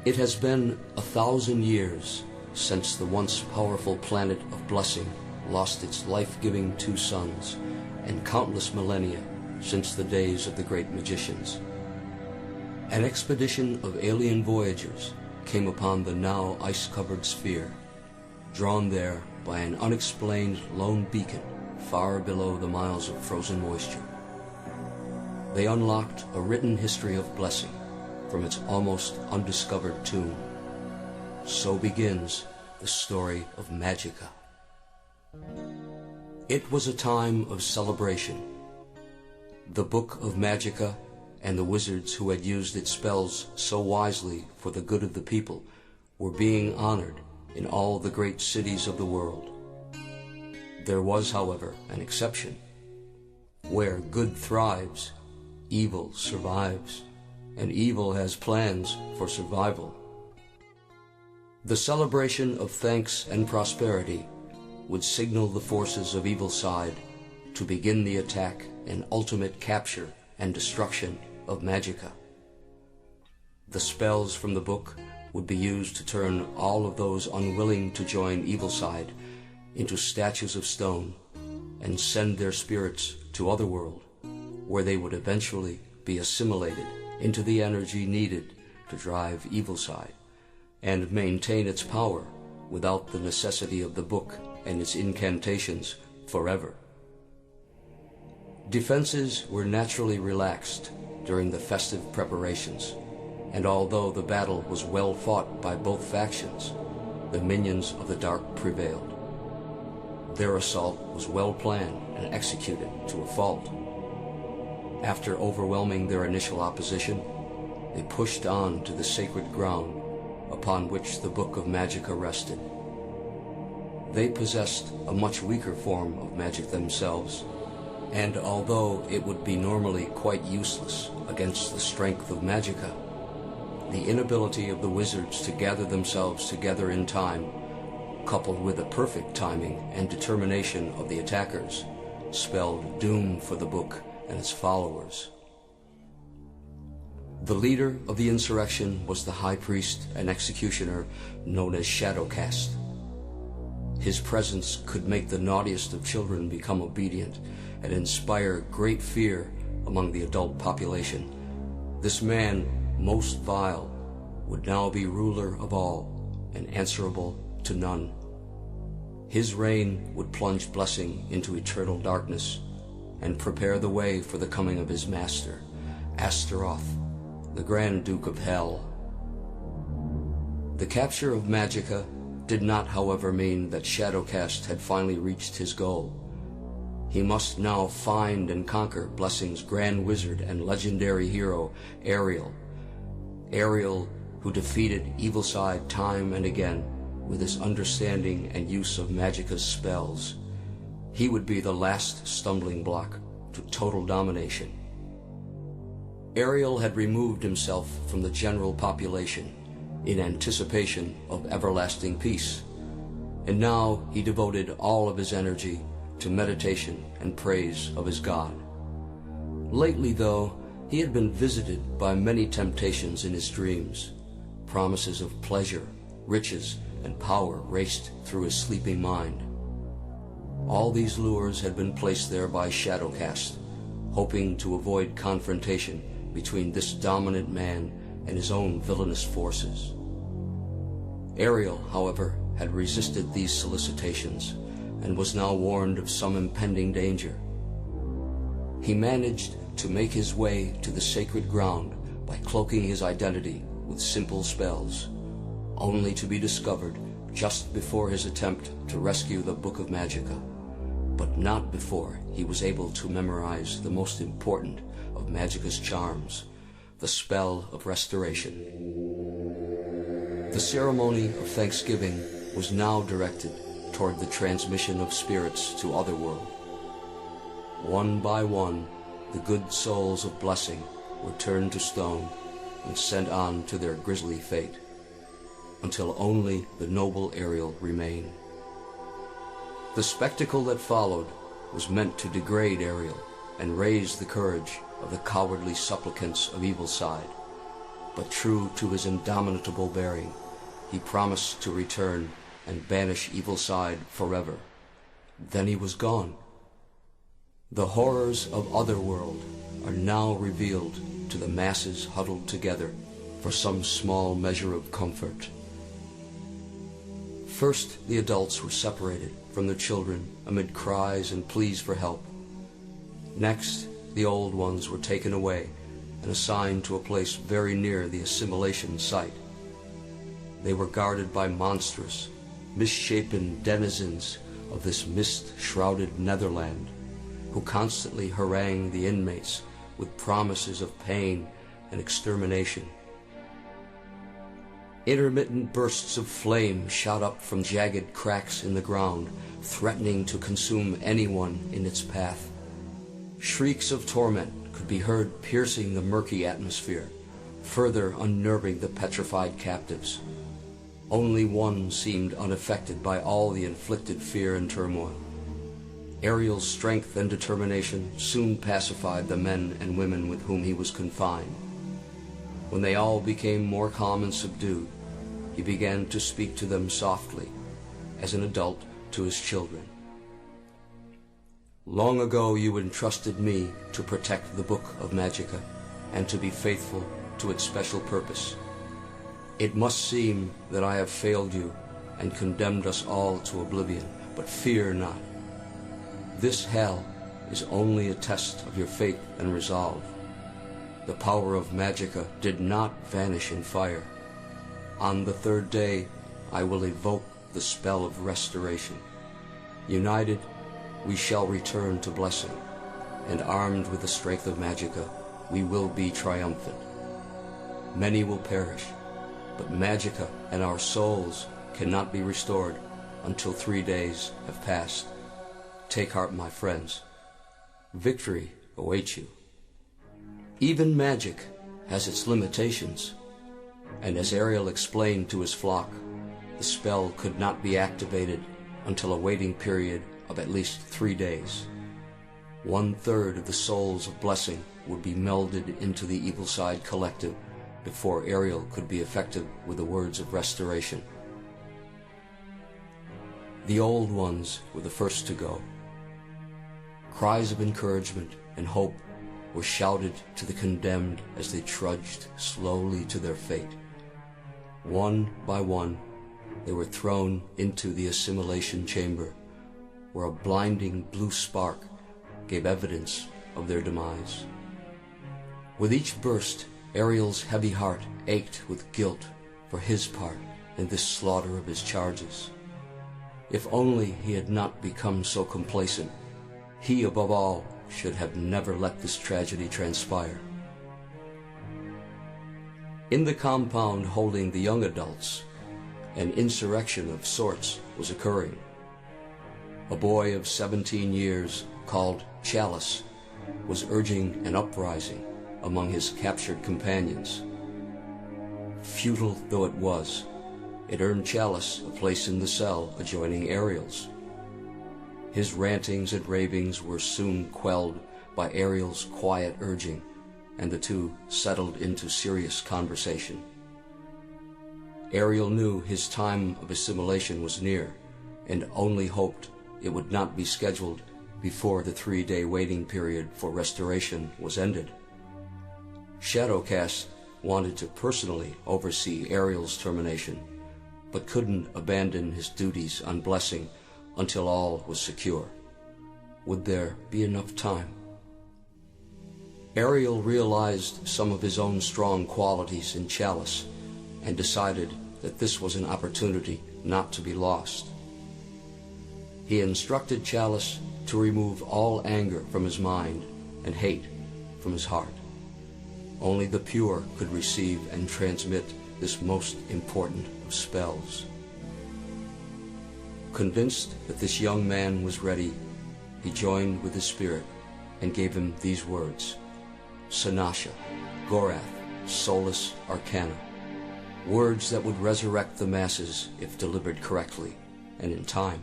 It has been 1,000 years since the once powerful planet of blessing lost its life-giving two suns, and countless millennia since the days of the great magicians. An expedition of alien voyagers came upon the now ice-covered sphere, drawn there by an unexplained lone beacon far below the miles of frozen moisture. They unlocked a written history of blessing from its almost undiscovered tomb. So begins the story of Magica. It was a time of celebration. The Book of Magica and the wizards who had used its spells so wisely for the good of the people were being honored in all the great cities of the world. There was, however, an exception. Where good thrives, evil survives, and evil has plans for survival. The celebration of thanks and prosperity would signal the forces of evil side to begin the attack and ultimate capture and destruction of Magica. The spells from the book would be used to turn all of those unwilling to join evil side into statues of stone and send their spirits to otherworld, where they would eventually be assimilated into the energy needed to drive evil side and maintain its power without the necessity of the book and its incantations forever. Defenses were naturally relaxed during the festive preparations, and although the battle was well fought by both factions, the minions of the dark prevailed. Their assault was well planned and executed to a fault. After overwhelming their initial opposition, they pushed on to the sacred ground upon which the Book of Magica rested. They possessed a much weaker form of magic themselves, and although it would be normally quite useless against the strength of Magica, the inability of the wizards to gather themselves together in time, coupled with the perfect timing and determination of the attackers, spelled doom for the book and its followers. The leader of the insurrection was the high priest and executioner known as Shadowcast. His presence could make the naughtiest of children become obedient and inspire great fear among the adult population. This man, most vile, would now be ruler of all and answerable to none. His reign would plunge blessing into eternal darkness and prepare the way for the coming of his master, Astaroth, the Grand Duke of Hell. The capture of Magica did not, however, mean that Shadowcast had finally reached his goal. He must now find and conquer Blessing's Grand Wizard and legendary hero, Ariel. Ariel, who defeated evil side time and again with his understanding and use of Magica's spells. He would be the last stumbling block to total domination. Ariel had removed himself from the general population in anticipation of everlasting peace, and now he devoted all of his energy to meditation and praise of his God. Lately, though, he had been visited by many temptations in his dreams. Promises of pleasure, riches, and power raced through his sleeping mind. All these lures had been placed there by Shadowcast, hoping to avoid confrontation between this dominant man and his own villainous forces. Ariel, however, had resisted these solicitations and was now warned of some impending danger. He managed to make his way to the sacred ground by cloaking his identity with simple spells, only to be discovered just before his attempt to rescue the Book of Magica, but not before he was able to memorize the most important of Magica's charms, the spell of restoration. The ceremony of Thanksgiving was now directed toward the transmission of spirits to Otherworld. One by one, the good souls of blessing were turned to stone and sent on to their grisly fate, until only the noble Ariel remained. The spectacle that followed was meant to degrade Ariel and raise the courage of the cowardly supplicants of evil side. but true to his indomitable bearing, he promised to return and banish evil side forever. Then he was gone. The horrors of Otherworld are now revealed to the masses huddled together for some small measure of comfort. First, the adults were separated from their children amid cries and pleas for help. Next, the old ones were taken away and assigned to a place very near the assimilation site. They were guarded by monstrous, misshapen denizens of this mist-shrouded Netherland, who constantly harangued the inmates with promises of pain and extermination. Intermittent bursts of flame shot up from jagged cracks in the ground, threatening to consume anyone in its path. Shrieks of torment could be heard piercing the murky atmosphere, further unnerving the petrified captives. Only one seemed unaffected by all the inflicted fear and turmoil. Ariel's strength and determination soon pacified the men and women with whom he was confined. When they all became more calm and subdued, he began to speak to them softly, as an adult to his children. Long ago you entrusted me to protect the Book of Magica and to be faithful to its special purpose. It must seem that I have failed you and condemned us all to oblivion, but fear not. This hell is only a test of your faith and resolve. The power of Magica did not vanish in fire. On the third day, I will evoke the spell of restoration. United, we shall return to blessing, and armed with the strength of Magica, we will be triumphant. Many will perish, but Magica and our souls cannot be restored until 3 days have passed. Take heart, my friends. Victory awaits you. Even magic has its limitations, and as Ariel explained to his flock, the spell could not be activated until a waiting period of at least 3 days. 1/3 of the souls of blessing would be melded into the Evil Side Collective before Ariel could be effective with the words of restoration. The old ones were the first to go. Cries of encouragement and hope were shouted to the condemned as they trudged slowly to their fate. One by one, they were thrown into the assimilation chamber, where a blinding blue spark gave evidence of their demise. With each burst, Ariel's heavy heart ached with guilt for his part in this slaughter of his charges. If only he had not become so complacent, he above all should have never let this tragedy transpire. In the compound holding the young adults, an insurrection of sorts was occurring. A boy of 17 years, called Chalice, was urging an uprising among his captured companions. Futile though it was, it earned Chalice a place in the cell adjoining Ariel's. His rantings and ravings were soon quelled by Ariel's quiet urging, and the two settled into serious conversation. Ariel knew his time of assimilation was near, and only hoped it would not be scheduled before the 3-day waiting period for restoration was ended. Shadowcast wanted to personally oversee Ariel's termination, but couldn't abandon his duties on Blessing until all was secure. Would there be enough time? Ariel realized some of his own strong qualities in Chalice and decided that this was an opportunity not to be lost. He instructed Chalice to remove all anger from his mind and hate from his heart. Only the pure could receive and transmit this most important of spells. Convinced that this young man was ready, he joined with his spirit and gave him these words: Sanasha, Gorath, Solus Arcana. Words that would resurrect the masses if delivered correctly and in time.